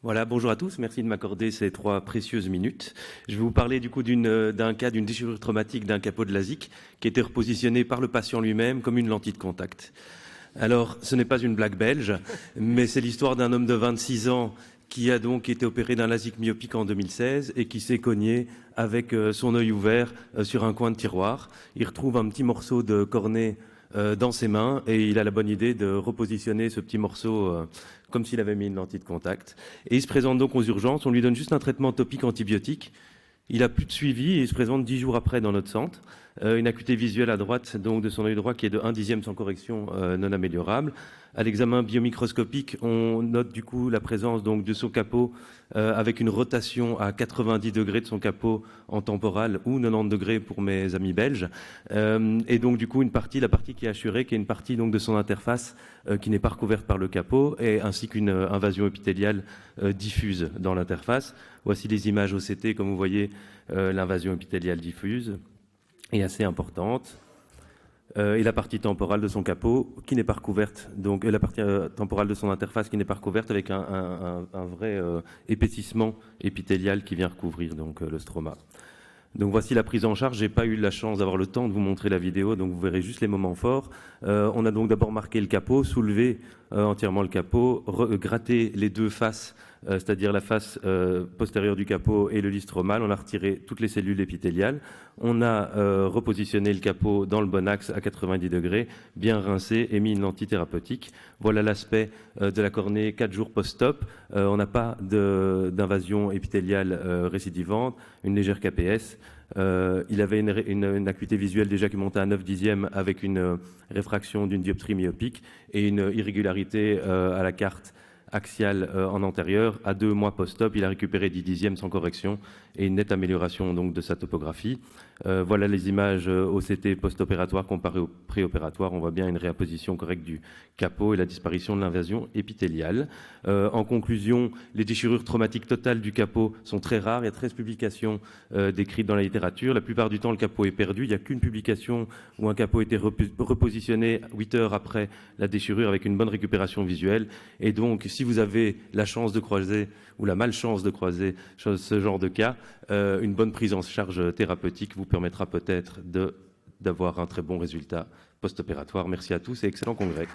Voilà, bonjour à tous, merci de m'accorder ces 3 précieuses minutes. Je vais vous parler du coup d'un cas d'une déchirure traumatique d'un capot de LASIK qui était repositionné par le patient lui-même comme une lentille de contact. Alors, ce n'est pas une blague belge, mais c'est l'histoire d'un homme de 26 ans qui a donc été opéré d'un LASIK myopique en 2016 et qui s'est cogné avec son œil ouvert sur un coin de tiroir. Il retrouve un petit morceau de cornée dans ses mains et il a la bonne idée de repositionner ce petit morceau comme s'il avait mis une lentille de contact. Et il se présente donc aux urgences, on lui donne juste un traitement topique antibiotique. Il a plus de suivi et il se présente 10 jours après dans notre centre. Une acuité visuelle à droite donc de son œil droit qui est de 1/10 sans correction non améliorable. À l'examen biomicroscopique, on note du coup la présence donc de son capot avec une rotation à 90 degrés de son capot en temporal ou 90 degrés pour mes amis belges. Et donc du coup la partie qui est assurée, qui est une partie donc de son interface qui n'est pas recouverte par le capot, et ainsi qu'une invasion épithéliale diffuse dans l'interface. Voici les images OCT, comme vous voyez, l'invasion épithéliale diffuse est assez importante. Et la partie temporale de son capot qui n'est pas recouverte, donc la partie temporale de son interface qui n'est pas recouverte avec un vrai épaississement épithélial qui vient recouvrir donc le stroma. Donc voici la prise en charge. J'ai pas eu la chance d'avoir le temps de vous montrer la vidéo, donc vous verrez juste les moments forts. On a donc d'abord marqué le capot, soulevé entièrement le capot, gratté les deux faces, c'est-à-dire la face postérieure du capot et le lit stromal. On a retiré toutes les cellules épithéliales. On a repositionné le capot dans le bon axe à 90 degrés, bien rincé et mis une lentille thérapeutique. Voilà l'aspect de la cornée 4 jours post-op. On n'a pas d'invasion épithéliale récidivante, une légère KPS. Il avait une acuité visuelle déjà qui montait à 9/10 avec une réfraction d'une dioptrie myopique et une irrégularité à la carte axiale en antérieur. À 2 mois post-op, il a récupéré 10/10 sans correction et une nette amélioration donc de sa topographie. Voilà les images OCT post-opératoire comparées au préopératoire. On voit bien une réapposition correcte du capot et la disparition de l'invasion épithéliale. En conclusion, les déchirures traumatiques totales du capot sont très rares. Il y a 13 publications décrites dans la littérature. La plupart du temps, le capot est perdu. Il n'y a qu'une publication où un capot a été repositionné 8 heures après la déchirure avec une bonne récupération visuelle. Et donc, si vous avez la chance de croiser ou la malchance de croiser ce genre de cas, une bonne prise en charge thérapeutique vous permettra peut-être d'avoir un très bon résultat post-opératoire. Merci à tous et excellent congrès.